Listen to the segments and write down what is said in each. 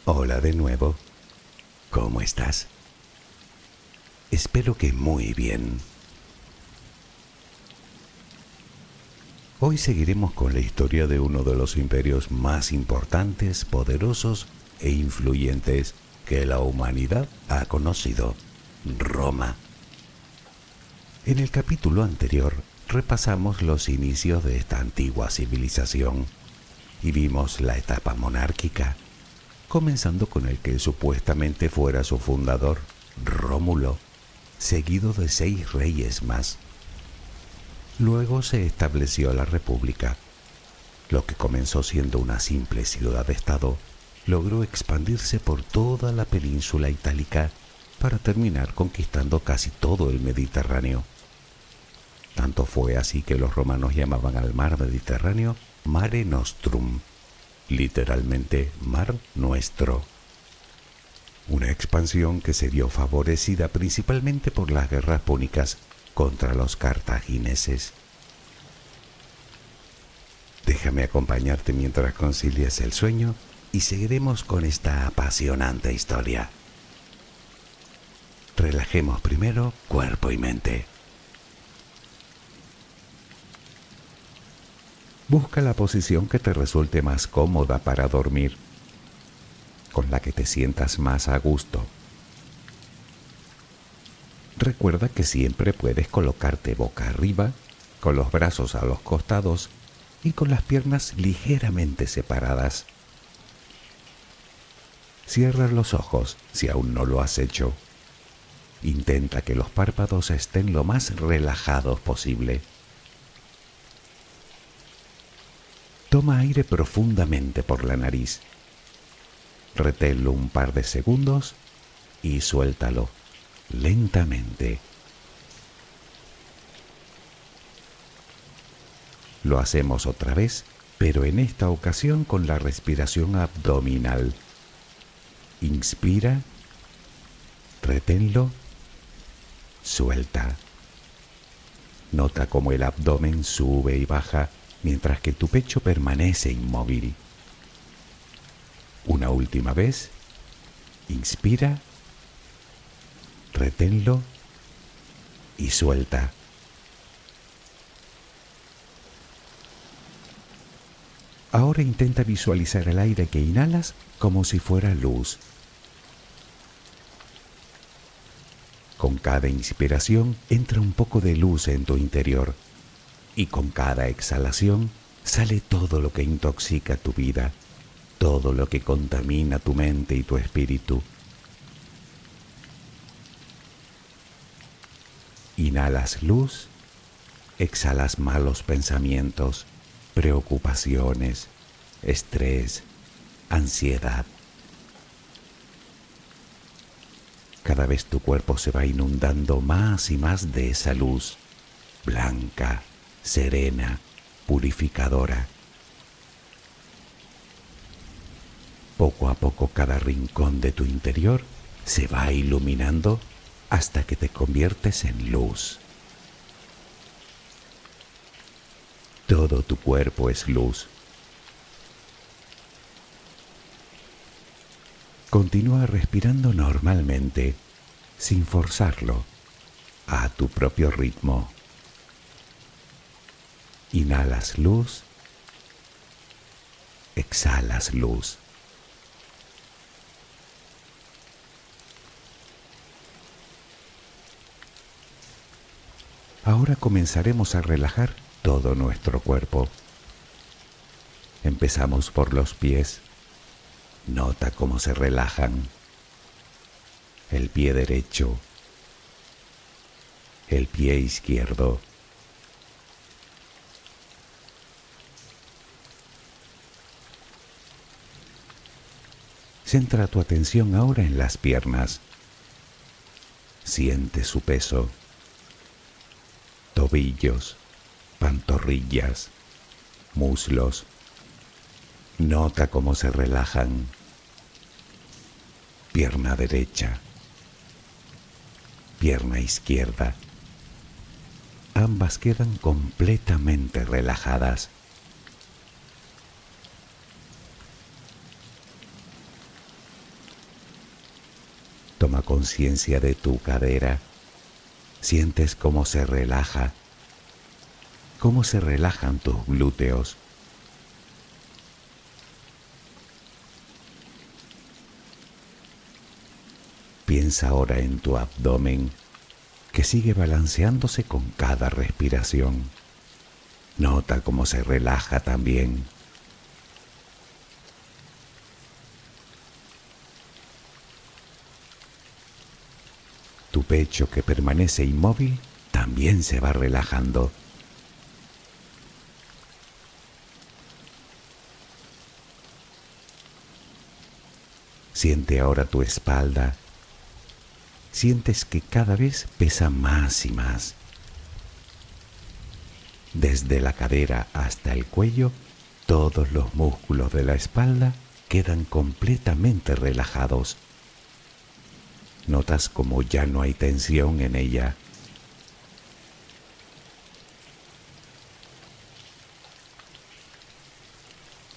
Hola de nuevo. ¿Cómo estás? Espero que muy bien. Hoy seguiremos con la historia de uno de los imperios más importantes, poderosos e influyentes que la humanidad ha conocido, Roma. En el capítulo anterior repasamos los inicios de esta antigua civilización y vimos la etapa monárquica, comenzando con el que supuestamente fuera su fundador, Rómulo, seguido de 6 reyes más. Luego se estableció la República. Lo que comenzó siendo una simple ciudad-estado logró expandirse por toda la península itálica para terminar conquistando casi todo el Mediterráneo. Tanto fue así que los romanos llamaban al mar Mediterráneo Mare Nostrum, literalmente Mar Nuestro. Una expansión que se vio favorecida principalmente por las guerras púnicas contra los cartagineses. Déjame acompañarte mientras concilias el sueño y seguiremos con esta apasionante historia. Relajemos primero cuerpo y mente. Busca la posición que te resulte más cómoda para dormir, con la que te sientas más a gusto. Recuerda que siempre puedes colocarte boca arriba, con los brazos a los costados y con las piernas ligeramente separadas. Cierra los ojos si aún no lo has hecho. Intenta que los párpados estén lo más relajados posible. Toma aire profundamente por la nariz. Reténlo un par de segundos y suéltalo lentamente. Lo hacemos otra vez, pero en esta ocasión con la respiración abdominal. Inspira, reténlo, suelta. Nota cómo el abdomen sube y baja mientras que tu pecho permanece inmóvil. Una última vez, inspira, reténlo y suelta. Ahora intenta visualizar el aire que inhalas como si fuera luz. Con cada inspiración entra un poco de luz en tu interior y con cada exhalación sale todo lo que intoxica tu vida, todo lo que contamina tu mente y tu espíritu. Inhalas luz, exhalas malos pensamientos, preocupaciones, estrés, ansiedad. Cada vez tu cuerpo se va inundando más y más de esa luz, blanca, serena, purificadora. Poco a poco cada rincón de tu interior se va iluminando hasta que te conviertes en luz. Todo tu cuerpo es luz. Continúa respirando normalmente, sin forzarlo, a tu propio ritmo. Inhalas luz, exhalas luz. Ahora comenzaremos a relajar todo nuestro cuerpo. Empezamos por los pies. Nota cómo se relajan. El pie derecho, el pie izquierdo. Centra tu atención ahora en las piernas. Siente su peso. Tobillos, pantorrillas, muslos. Nota cómo se relajan. Pierna derecha, pierna izquierda. Ambas quedan completamente relajadas. Toma conciencia de tu cadera. Sientes cómo se relaja, cómo se relajan tus glúteos. Piensa ahora en tu abdomen, que sigue balanceándose con cada respiración. Nota cómo se relaja también. Tu pecho, que permanece inmóvil, también se va relajando. Siente ahora tu espalda. Sientes que cada vez pesa más y más. Desde la cadera hasta el cuello, todos los músculos de la espalda quedan completamente relajados. Notas como ya no hay tensión en ella.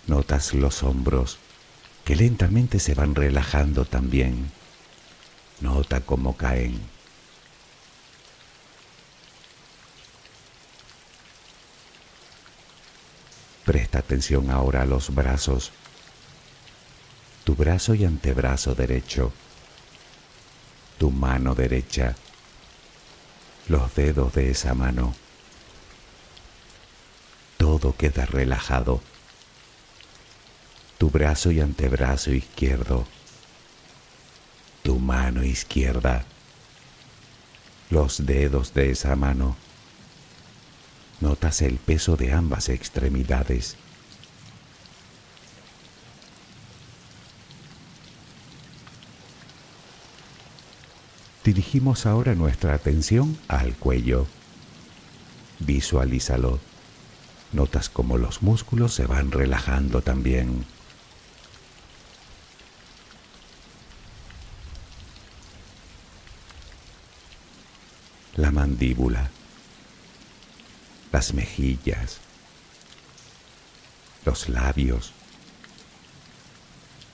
Notas los hombros, que lentamente se van relajando también. Nota cómo caen. Presta atención ahora a los brazos. Tu brazo y antebrazo derecho. Tu mano derecha. Los dedos de esa mano. Todo queda relajado. Tu brazo y antebrazo izquierdo. Tu mano izquierda. Los dedos de esa mano. Notas el peso de ambas extremidades. Dirigimos ahora nuestra atención al cuello. Visualízalo. Notas cómo los músculos se van relajando también. La mandíbula, las mejillas, los labios,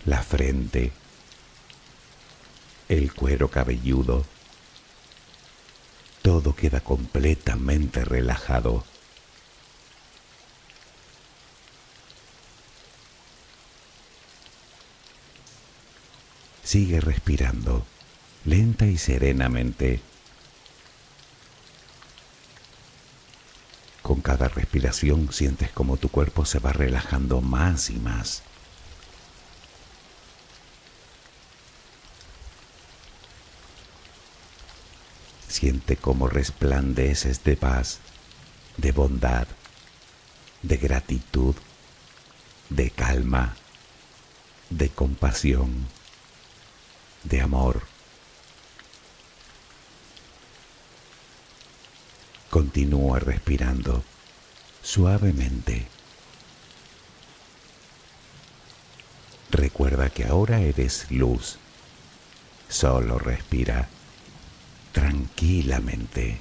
la frente, el cuero cabelludo. Todo queda completamente relajado. Sigue respirando, lenta y serenamente. Con cada respiración sientes como tu cuerpo se va relajando más y más. Siente cómo resplandeces de paz, de bondad, de gratitud, de calma, de compasión, de amor. Continúa respirando suavemente. Recuerda que ahora eres luz. Solo respira tranquilamente.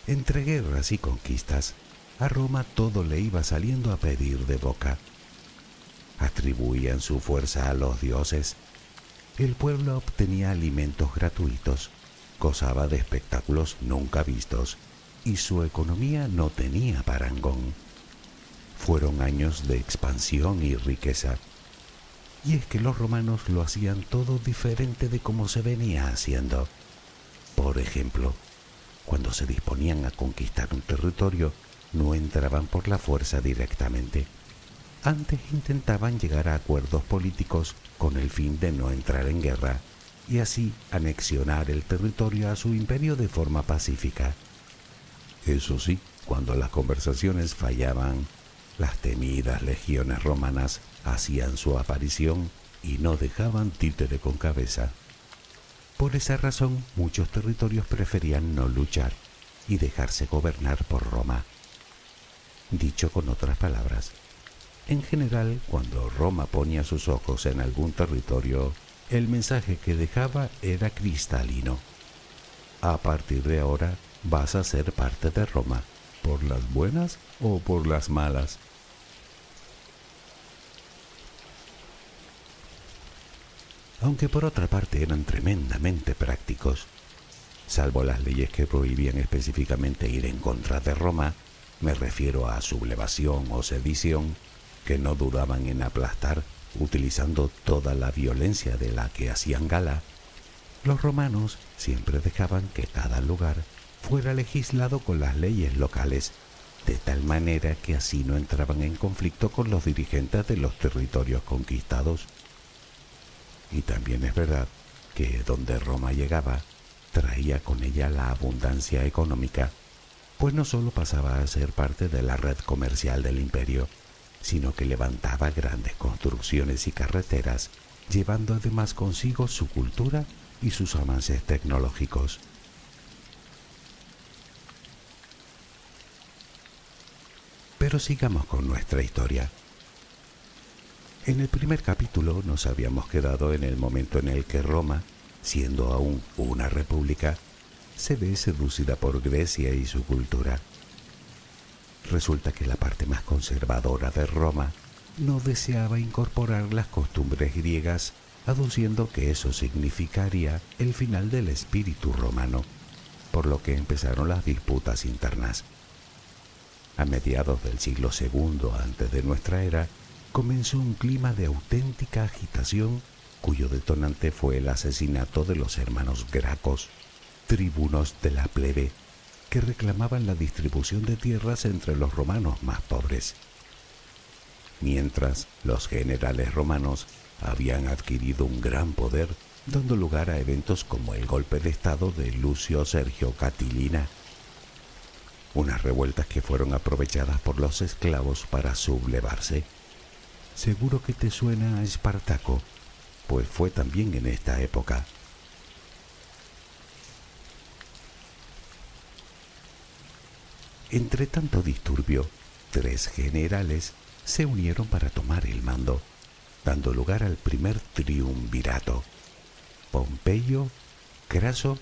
Entre guerras y conquistas, a Roma todo le iba saliendo a pedir de boca. Atribuían su fuerza a los dioses. El pueblo obtenía alimentos gratuitos, gozaba de espectáculos nunca vistos y su economía no tenía parangón. Fueron años de expansión y riqueza. Y es que los romanos lo hacían todo diferente de como se venía haciendo. Por ejemplo, cuando se disponían a conquistar un territorio, no entraban por la fuerza directamente. Antes intentaban llegar a acuerdos políticos con el fin de no entrar en guerra y así anexionar el territorio a su imperio de forma pacífica. Eso sí, cuando las conversaciones fallaban, las temidas legiones romanas hacían su aparición y no dejaban títere con cabeza. Por esa razón, muchos territorios preferían no luchar y dejarse gobernar por Roma. Dicho con otras palabras, en general, cuando Roma ponía sus ojos en algún territorio, el mensaje que dejaba era cristalino. A partir de ahora vas a ser parte de Roma, por las buenas o por las malas. Aunque por otra parte eran tremendamente prácticos. Salvo las leyes que prohibían específicamente ir en contra de Roma, me refiero a sublevación o sedición, que no dudaban en aplastar utilizando toda la violencia de la que hacían gala, los romanos siempre dejaban que cada lugar fuera legislado con las leyes locales, de tal manera que así no entraban en conflicto con los dirigentes de los territorios conquistados. Y también es verdad que donde Roma llegaba, traía con ella la abundancia económica, pues no solo pasaba a ser parte de la red comercial del imperio, sino que levantaba grandes construcciones y carreteras, llevando además consigo su cultura y sus avances tecnológicos. Pero sigamos con nuestra historia. En el primer capítulo nos habíamos quedado en el momento en el que Roma, siendo aún una república, se ve seducida por Grecia y su cultura. Resulta que la parte más conservadora de Roma no deseaba incorporar las costumbres griegas, aduciendo que eso significaría el final del espíritu romano, por lo que empezaron las disputas internas. A mediados del siglo II antes de nuestra era, comenzó un clima de auténtica agitación, cuyo detonante fue el asesinato de los hermanos Gracos, tribunos de la plebe, que reclamaban la distribución de tierras entre los romanos más pobres. Mientras, los generales romanos habían adquirido un gran poder, dando lugar a eventos como el golpe de estado de Lucio Sergio Catilina, unas revueltas que fueron aprovechadas por los esclavos para sublevarse. Seguro que te suena a Espartaco, pues fue también en esta época. Entre tanto disturbio, 3 generales se unieron para tomar el mando, dando lugar al primer triunvirato: Pompeyo, Craso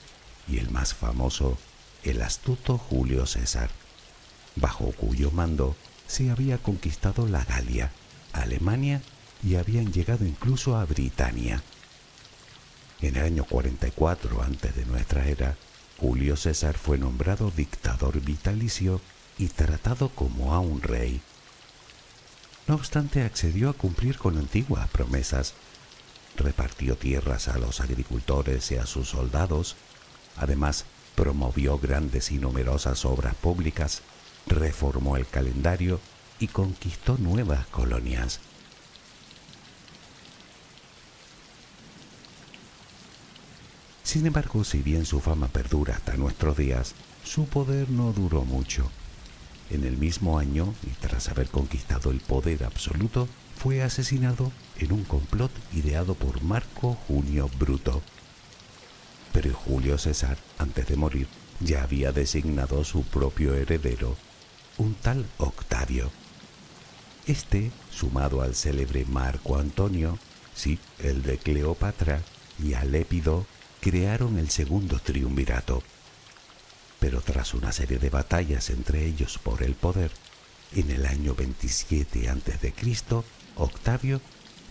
y el más famoso, el astuto Julio César, bajo cuyo mando se había conquistado la Galia, Alemania y habían llegado incluso a Britania. En el año 44 antes de nuestra era, Julio César fue nombrado dictador vitalicio y tratado como a un rey. No obstante, accedió a cumplir con antiguas promesas. Repartió tierras a los agricultores y a sus soldados. Además, promovió grandes y numerosas obras públicas, reformó el calendario y conquistó nuevas colonias. Sin embargo, si bien su fama perdura hasta nuestros días, su poder no duró mucho. En el mismo año, y tras haber conquistado el poder absoluto, fue asesinado en un complot ideado por Marco Junio Bruto. Pero Julio César, antes de morir, ya había designado su propio heredero, un tal Octavio. Este, sumado al célebre Marco Antonio, sí, el de Cleopatra, y a Lépido, crearon el segundo triunvirato. Pero tras una serie de batallas entre ellos por el poder, en el año 27 a.C., Octavio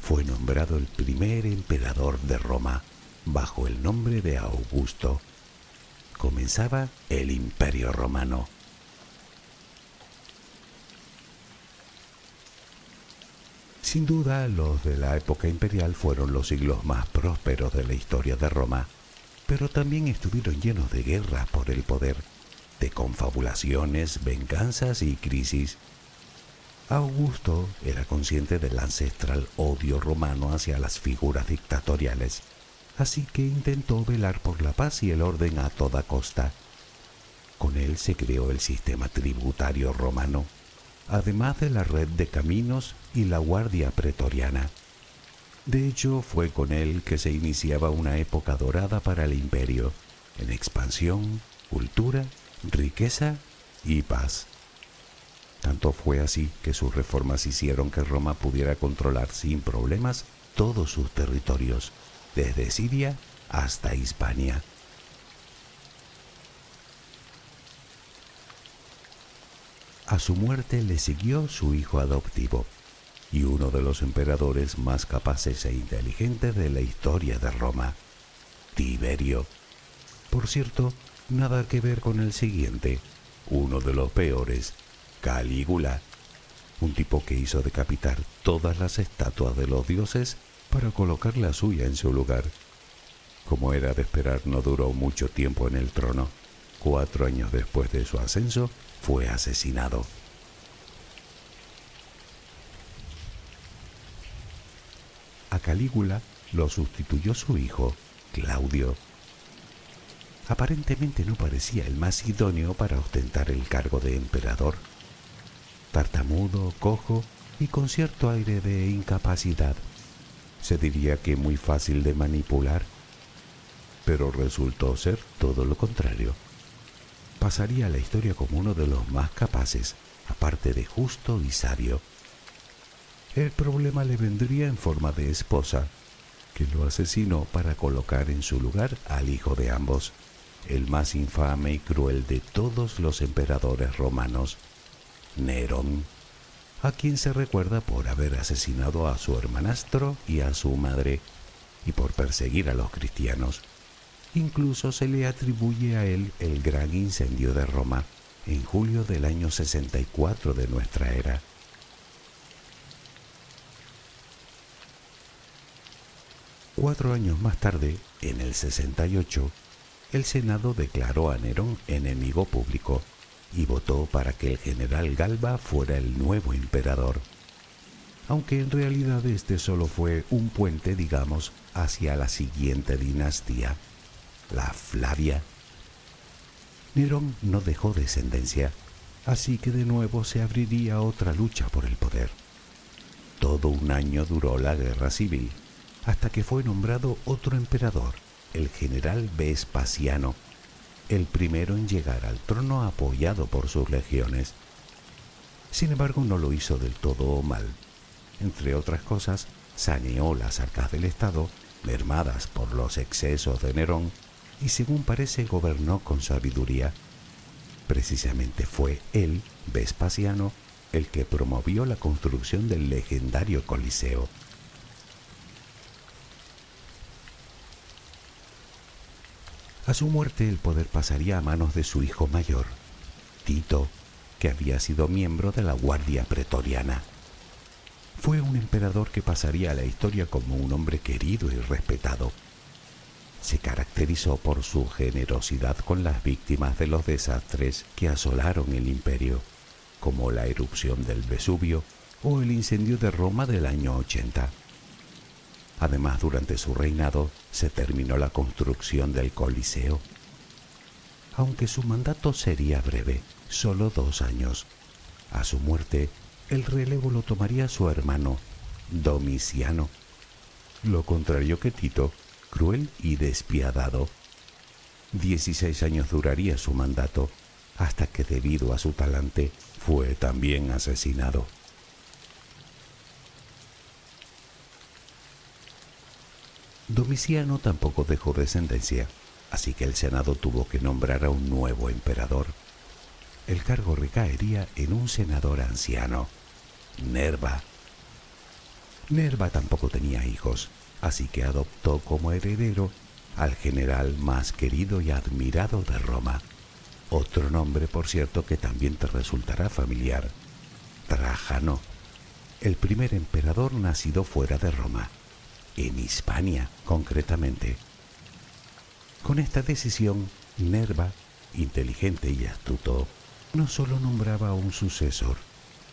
fue nombrado el primer emperador de Roma, bajo el nombre de Augusto. Comenzaba el Imperio Romano. Sin duda, los de la época imperial fueron los siglos más prósperos de la historia de Roma, pero también estuvieron llenos de guerras por el poder, de confabulaciones, venganzas y crisis. Augusto era consciente del ancestral odio romano hacia las figuras dictatoriales, así que intentó velar por la paz y el orden a toda costa. Con él se creó el sistema tributario romano, además de la red de caminos y la guardia pretoriana. De hecho, fue con él que se iniciaba una época dorada para el imperio, en expansión, cultura, riqueza y paz. Tanto fue así que sus reformas hicieron que Roma pudiera controlar sin problemas todos sus territorios, desde Siria hasta Hispania. A su muerte le siguió su hijo adoptivo y uno de los emperadores más capaces e inteligentes de la historia de Roma, Tiberio. Por cierto, nada que ver con el siguiente, uno de los peores, Calígula, un tipo que hizo decapitar todas las estatuas de los dioses para colocar la suya en su lugar. Como era de esperar, no duró mucho tiempo en el trono. 4 años después de su ascenso, fue asesinado. A Calígula lo sustituyó su hijo, Claudio. Aparentemente no parecía el más idóneo para ostentar el cargo de emperador. Tartamudo, cojo y con cierto aire de incapacidad. Se diría que muy fácil de manipular, pero resultó ser todo lo contrario. Pasaría a la historia como uno de los más capaces, aparte de justo y sabio. El problema le vendría en forma de esposa, que lo asesinó para colocar en su lugar al hijo de ambos, el más infame y cruel de todos los emperadores romanos, Nerón, a quien se recuerda por haber asesinado a su hermanastro y a su madre, y por perseguir a los cristianos. Incluso se le atribuye a él el gran incendio de Roma en julio del año 64 de nuestra era. Cuatro años más tarde, en el 68, el Senado declaró a Nerón enemigo público y votó para que el general Galba fuera el nuevo emperador, aunque en realidad este solo fue un puente, digamos, hacia la siguiente dinastía, la Flavia. Nerón no dejó descendencia, así que de nuevo se abriría otra lucha por el poder. Todo un año duró la guerra civil, hasta que fue nombrado otro emperador, el general Vespasiano, el primero en llegar al trono apoyado por sus legiones. Sin embargo, no lo hizo del todo mal. Entre otras cosas, saneó las arcas del Estado, mermadas por los excesos de Nerón, y según parece gobernó con sabiduría. Precisamente fue él, Vespasiano, el que promovió la construcción del legendario Coliseo. A su muerte el poder pasaría a manos de su hijo mayor, Tito, que había sido miembro de la Guardia Pretoriana. Fue un emperador que pasaría a la historia como un hombre querido y respetado. Se caracterizó por su generosidad con las víctimas de los desastres que asolaron el imperio, como la erupción del Vesubio o el incendio de Roma del año 80. Además, durante su reinado se terminó la construcción del Coliseo. Aunque su mandato sería breve, solo 2 años. A su muerte, el relevo lo tomaría su hermano, Domiciano. Lo contrario que Tito, cruel y despiadado. 16 años duraría su mandato, hasta que debido a su talante fue también asesinado. Domiciano tampoco dejó descendencia, así que el Senado tuvo que nombrar a un nuevo emperador. El cargo recaería en un senador anciano, Nerva. Nerva tampoco tenía hijos, así que adoptó como heredero al general más querido y admirado de Roma. Otro nombre, por cierto, que también te resultará familiar, Trajano, el primer emperador nacido fuera de Roma, en Hispania concretamente. Con esta decisión, Nerva, inteligente y astuto, no solo nombraba a un sucesor,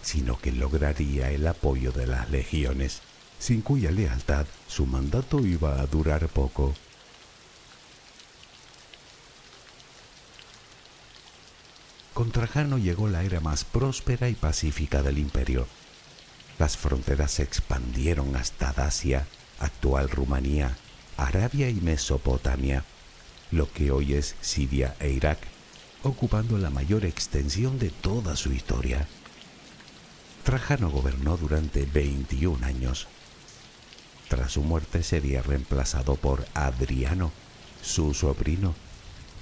sino que lograría el apoyo de las legiones, sin cuya lealtad su mandato iba a durar poco. Con Trajano llegó la era más próspera y pacífica del imperio. Las fronteras se expandieron hasta Dacia, actual Rumanía, Arabia y Mesopotamia, lo que hoy es Siria e Irak, ocupando la mayor extensión de toda su historia. Trajano gobernó durante 21 años. Tras su muerte sería reemplazado por Adriano, su sobrino,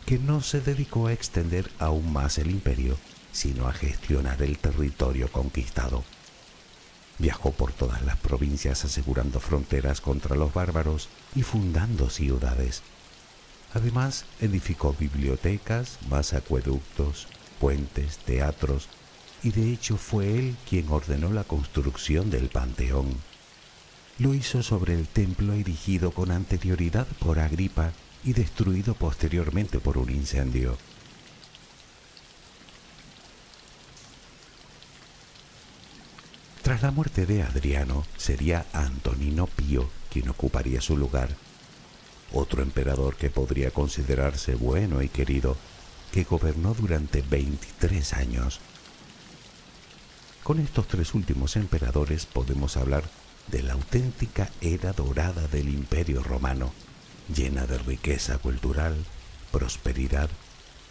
que no se dedicó a extender aún más el imperio, sino a gestionar el territorio conquistado. Viajó por todas las provincias asegurando fronteras contra los bárbaros y fundando ciudades. Además, edificó bibliotecas, más acueductos, puentes, teatros, y de hecho fue él quien ordenó la construcción del Panteón. Lo hizo sobre el templo erigido con anterioridad por Agripa y destruido posteriormente por un incendio. Tras la muerte de Adriano, sería Antonino Pío quien ocuparía su lugar, otro emperador que podría considerarse bueno y querido, que gobernó durante 23 años. Con estos tres últimos emperadores podemos hablar de la auténtica era dorada del Imperio Romano, llena de riqueza cultural, prosperidad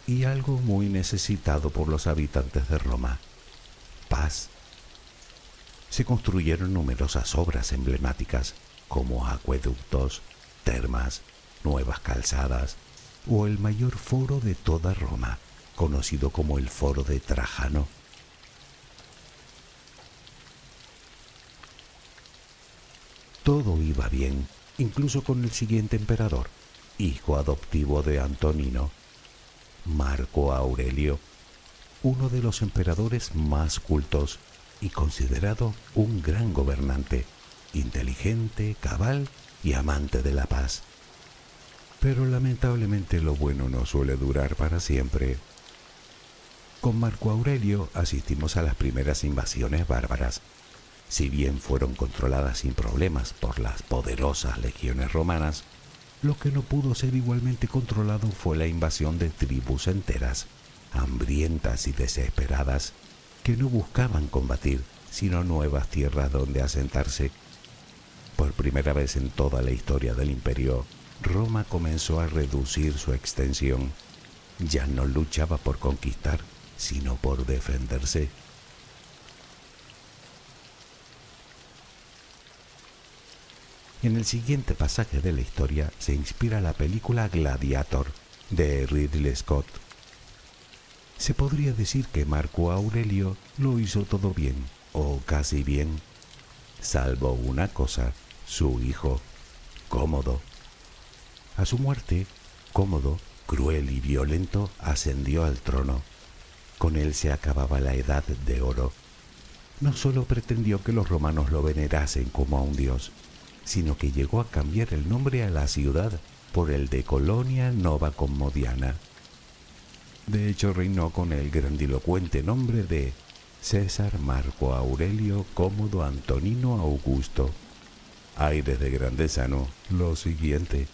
y algo muy necesitado por los habitantes de Roma: paz. Se construyeron numerosas obras emblemáticas como acueductos, termas, nuevas calzadas o el mayor foro de toda Roma, conocido como el Foro de Trajano. Todo iba bien, incluso con el siguiente emperador, hijo adoptivo de Antonino, Marco Aurelio, uno de los emperadores más cultos y considerado un gran gobernante, inteligente, cabal y amante de la paz. Pero lamentablemente lo bueno no suele durar para siempre. Con Marco Aurelio asistimos a las primeras invasiones bárbaras. Si bien fueron controladas sin problemas por las poderosas legiones romanas, lo que no pudo ser igualmente controlado fue la invasión de tribus enteras, hambrientas y desesperadas, que no buscaban combatir, sino nuevas tierras donde asentarse. Por primera vez en toda la historia del imperio, Roma comenzó a reducir su extensión. Ya no luchaba por conquistar, sino por defenderse. En el siguiente pasaje de la historia se inspira la película Gladiator, de Ridley Scott. Se podría decir que Marco Aurelio lo hizo todo bien, o casi bien, salvo una cosa: su hijo, Cómodo. A su muerte, Cómodo, cruel y violento, ascendió al trono. Con él se acababa la Edad de Oro. No solo pretendió que los romanos lo venerasen como a un dios, sino que llegó a cambiar el nombre a la ciudad por el de Colonia Nova Commodiana. De hecho, reinó con el grandilocuente nombre de César Marco Aurelio Cómodo Antonino Augusto. Aires de grandeza, ¿no? Lo siguiente.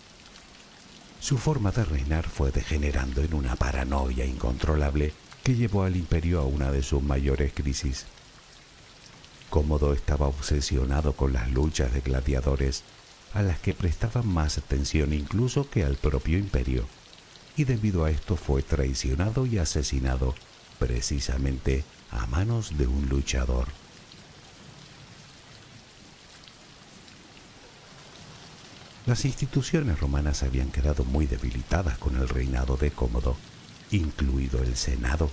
Su forma de reinar fue degenerando en una paranoia incontrolable que llevó al imperio a una de sus mayores crisis. Cómodo estaba obsesionado con las luchas de gladiadores, a las que prestaba más atención incluso que al propio imperio, y debido a esto fue traicionado y asesinado, precisamente a manos de un luchador. Las instituciones romanas habían quedado muy debilitadas con el reinado de Cómodo, incluido el Senado,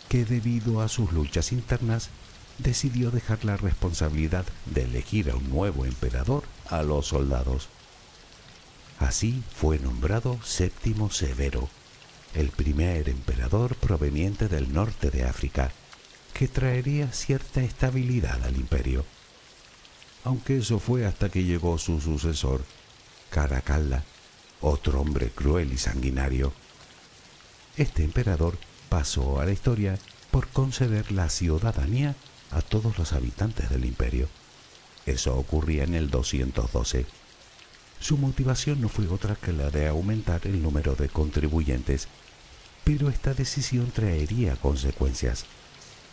que debido a sus luchas internas decidió dejar la responsabilidad de elegir a un nuevo emperador a los soldados. Así fue nombrado Séptimo Severo, el primer emperador proveniente del norte de África, que traería cierta estabilidad al imperio. aunque eso fue hasta que llegó su sucesor, Caracalla, otro hombre cruel y sanguinario. Este emperador pasó a la historia por conceder la ciudadanía a todos los habitantes del imperio. Eso ocurría en el 212. Su motivación no fue otra que la de aumentar el número de contribuyentes, pero esta decisión traería consecuencias.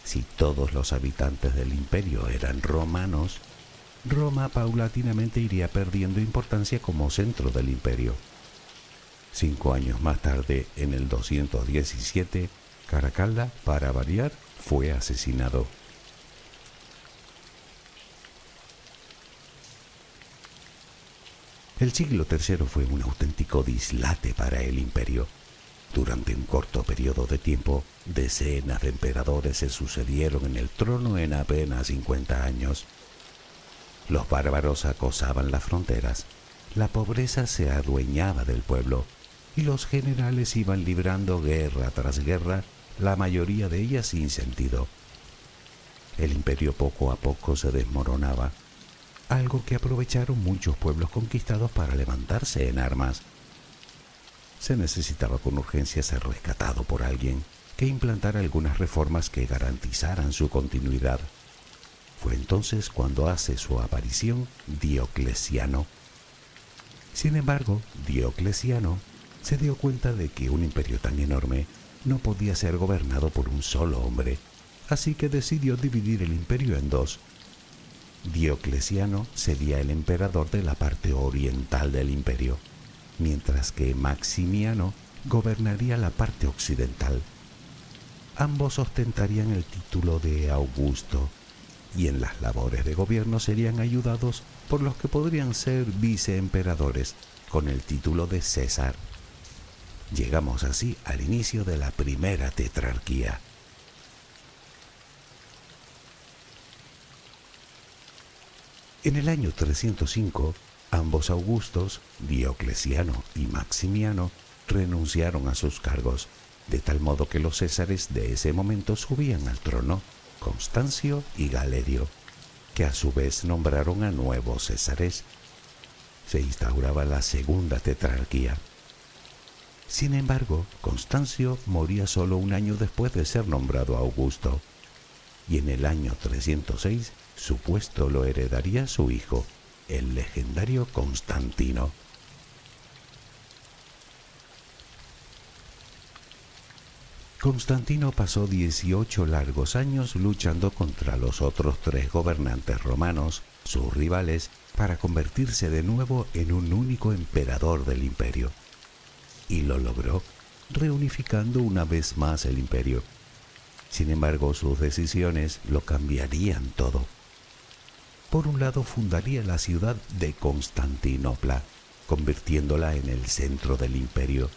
Si todos los habitantes del imperio eran romanos, Roma paulatinamente iría perdiendo importancia como centro del imperio. 5 años más tarde, en el 217, Caracalla, para variar, fue asesinado. El siglo III fue un auténtico dislate para el imperio. Durante un corto periodo de tiempo, decenas de emperadores se sucedieron en el trono en apenas 50 años. Los bárbaros acosaban las fronteras, la pobreza se adueñaba del pueblo y los generales iban librando guerra tras guerra, la mayoría de ellas sin sentido. El imperio poco a poco se desmoronaba, algo que aprovecharon muchos pueblos conquistados para levantarse en armas. Se necesitaba con urgencia ser rescatado por alguien que implantara algunas reformas que garantizaran su continuidad. Fue entonces cuando hace su aparición Diocleciano. Sin embargo, Diocleciano se dio cuenta de que un imperio tan enorme no podía ser gobernado por un solo hombre, así que decidió dividir el imperio en dos. Diocleciano sería el emperador de la parte oriental del imperio, mientras que Maximiano gobernaría la parte occidental. Ambos ostentarían el título de Augusto, y en las labores de gobierno serían ayudados por los que podrían ser viceemperadores, con el título de César. Llegamos así al inicio de la primera tetrarquía. En el año 305, ambos Augustos, Diocleciano y Maximiano, renunciaron a sus cargos, de tal modo que los césares de ese momento subían al trono, Constancio y Galerio, que a su vez nombraron a nuevos césares. Se instauraba la segunda tetrarquía. Sin embargo, Constancio moría solo un año después de ser nombrado Augusto, y en el año 306 su puesto lo heredaría su hijo, el legendario Constantino. Constantino pasó 18 largos años luchando contra los otros 3 gobernantes romanos, sus rivales, para convertirse de nuevo en un único emperador del imperio. Y lo logró, reunificando una vez más el imperio. Sin embargo, sus decisiones lo cambiarían todo. Por un lado, fundaría la ciudad de Constantinopla, convirtiéndola en el centro del imperio.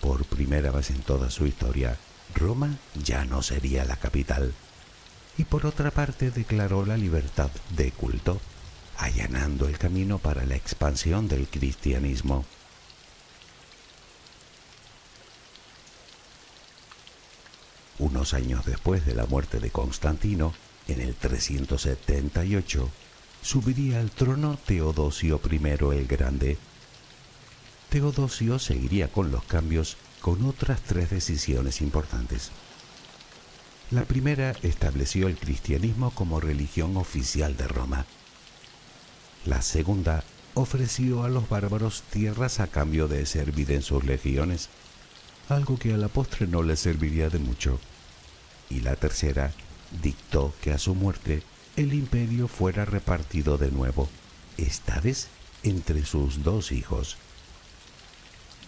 Por primera vez en toda su historia, Roma ya no sería la capital. Y por otra parte, declaró la libertad de culto, allanando el camino para la expansión del cristianismo. Unos años después de la muerte de Constantino, en el 378, subiría al trono Teodosio I el Grande. Teodosio seguiría con los cambios con otras 3 decisiones importantes. La primera estableció el cristianismo como religión oficial de Roma. La segunda ofreció a los bárbaros tierras a cambio de servir en sus legiones, algo que a la postre no les serviría de mucho. Y la tercera dictó que a su muerte el imperio fuera repartido de nuevo, esta vez entre sus 2 hijos.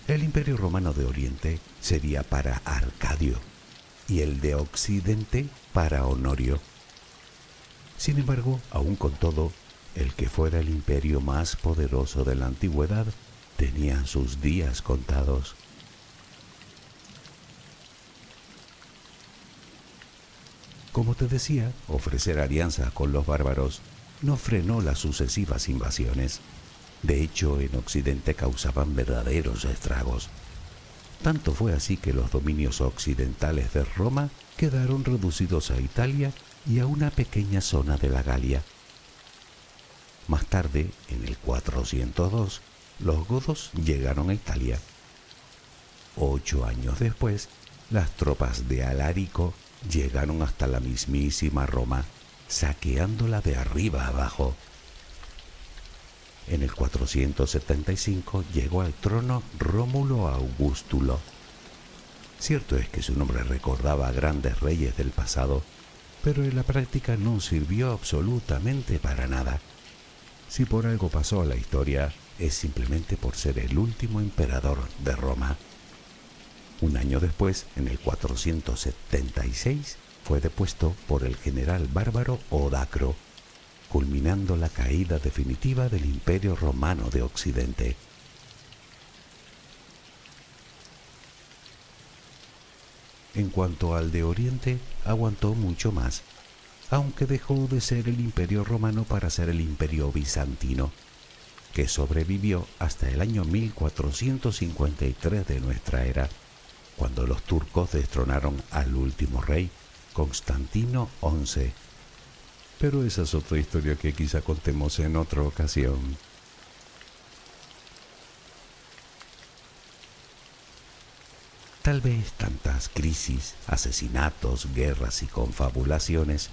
El imperio romano de Oriente sería para Arcadio y el de Occidente para Honorio. Sin embargo, aún con todo, el que fuera el imperio más poderoso de la antigüedad tenía sus días contados. Como te decía, ofrecer alianza con los bárbaros no frenó las sucesivas invasiones. De hecho, en Occidente causaban verdaderos estragos. Tanto fue así que los dominios occidentales de Roma quedaron reducidos a Italia y a una pequeña zona de la Galia. Más tarde, en el 402, los godos llegaron a Italia. 8 años después, las tropas de Alarico llegaron hasta la mismísima Roma, saqueándola de arriba abajo. En el 475 llegó al trono Rómulo Augustulo. Cierto es que su nombre recordaba a grandes reyes del pasado, pero en la práctica no sirvió absolutamente para nada. Si por algo pasó a la historia, es simplemente por ser el último emperador de Roma. Un año después, en el 476, fue depuesto por el general bárbaro Odacro, culminando la caída definitiva del Imperio Romano de Occidente. En cuanto al de Oriente, aguantó mucho más, aunque dejó de ser el Imperio Romano para ser el Imperio Bizantino, que sobrevivió hasta el año 1453 de nuestra era, cuando los turcos destronaron al último rey, Constantino XI. Pero esa es otra historia que quizá contemos en otra ocasión. Tal vez tantas crisis, asesinatos, guerras y confabulaciones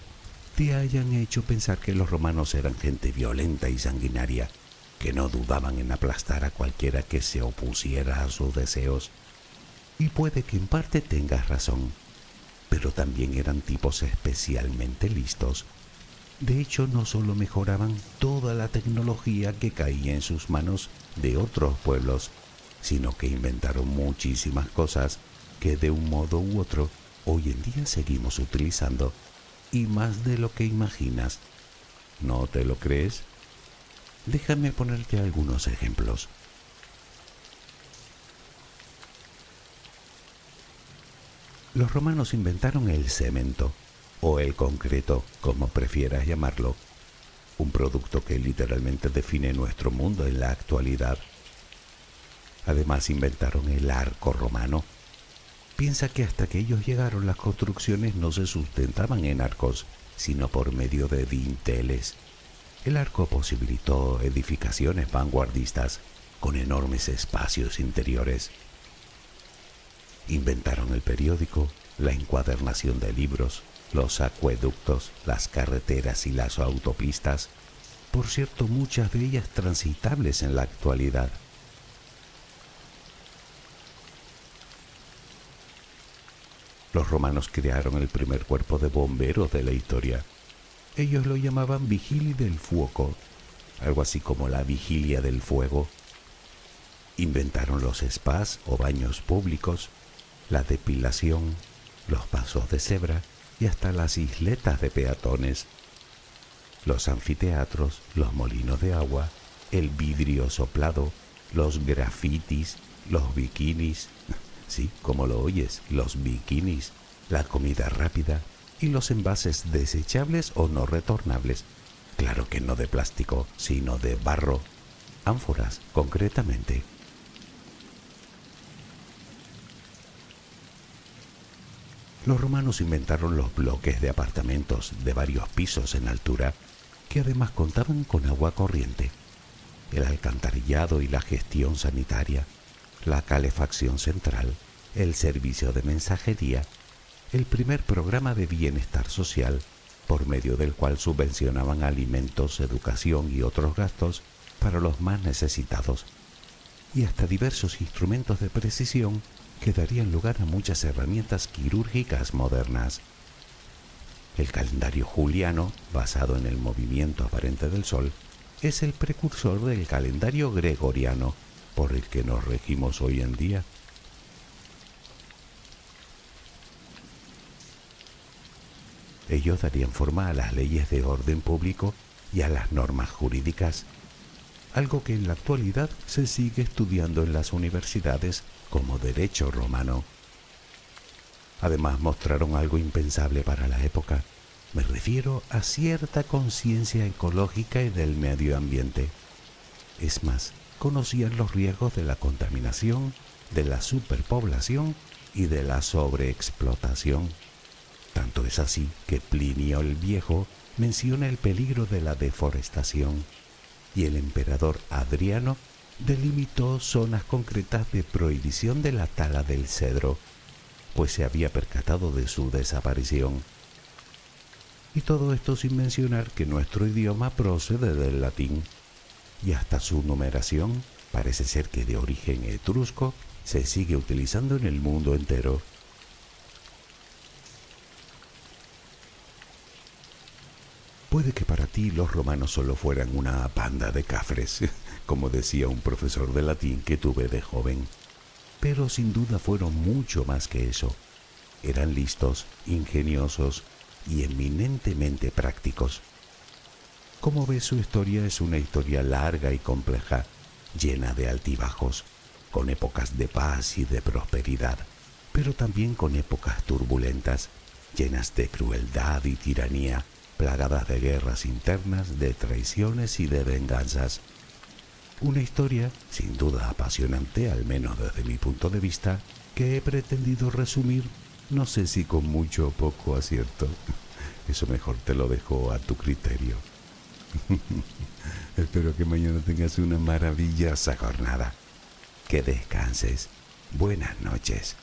te hayan hecho pensar que los romanos eran gente violenta y sanguinaria, que no dudaban en aplastar a cualquiera que se opusiera a sus deseos. Y puede que en parte tengas razón, pero también eran tipos especialmente listos. De hecho, no solo mejoraban toda la tecnología que caía en sus manos de otros pueblos, sino que inventaron muchísimas cosas que de un modo u otro hoy en día seguimos utilizando, y más de lo que imaginas. ¿No te lo crees? Déjame ponerte algunos ejemplos. Los romanos inventaron el cemento, o el concreto, como prefieras llamarlo, un producto que literalmente define nuestro mundo en la actualidad. Además inventaron el arco romano. Piensa que hasta que ellos llegaron las construcciones no se sustentaban en arcos, sino por medio de dinteles. El arco posibilitó edificaciones vanguardistas con enormes espacios interiores. Inventaron el periódico, la encuadernación de libros, los acueductos, las carreteras y las autopistas, por cierto, muchas de ellas transitables en la actualidad. Los romanos crearon el primer cuerpo de bomberos de la historia. Ellos lo llamaban Vigili del Fuoco, algo así como la vigilia del fuego. Inventaron los spas o baños públicos, la depilación, los pasos de cebra y hasta las isletas de peatones, los anfiteatros, los molinos de agua, el vidrio soplado, los grafitis, los bikinis, sí, como lo oyes, los bikinis, la comida rápida y los envases desechables o no retornables, claro que no de plástico, sino de barro, ánforas concretamente. Los romanos inventaron los bloques de apartamentos de varios pisos en altura, que además contaban con agua corriente, el alcantarillado y la gestión sanitaria, la calefacción central, el servicio de mensajería, el primer programa de bienestar social, por medio del cual subvencionaban alimentos, educación y otros gastos para los más necesitados, y hasta diversos instrumentos de precisión que darían lugar a muchas herramientas quirúrgicas modernas. El calendario juliano, basado en el movimiento aparente del Sol, es el precursor del calendario gregoriano, por el que nos regimos hoy en día. Ellos darían forma a las leyes de orden público y a las normas jurídicas, algo que en la actualidad se sigue estudiando en las universidades como derecho romano. Además mostraron algo impensable para la época. Me refiero a cierta conciencia ecológica y del medio ambiente. Es más, conocían los riesgos de la contaminación, de la superpoblación y de la sobreexplotación. Tanto es así que Plinio el Viejo menciona el peligro de la deforestación. y el emperador Adriano delimitó zonas concretas de prohibición de la tala del cedro, pues se había percatado de su desaparición. Y todo esto sin mencionar que nuestro idioma procede del latín, y hasta su numeración parece ser que de origen etrusco se sigue utilizando en el mundo entero. Puede que para ti los romanos solo fueran una banda de cafres, como decía un profesor de latín que tuve de joven, pero sin duda fueron mucho más que eso. Eran listos, ingeniosos y eminentemente prácticos. Como ves, su historia es una historia larga y compleja, llena de altibajos, con épocas de paz y de prosperidad, pero también con épocas turbulentas, llenas de crueldad y tiranía, plagadas de guerras internas, de traiciones y de venganzas. Una historia sin duda apasionante, al menos desde mi punto de vista, que he pretendido resumir, no sé si con mucho o poco acierto. Eso mejor te lo dejo a tu criterio. Espero que mañana tengas una maravillosa jornada. Que descanses. Buenas noches.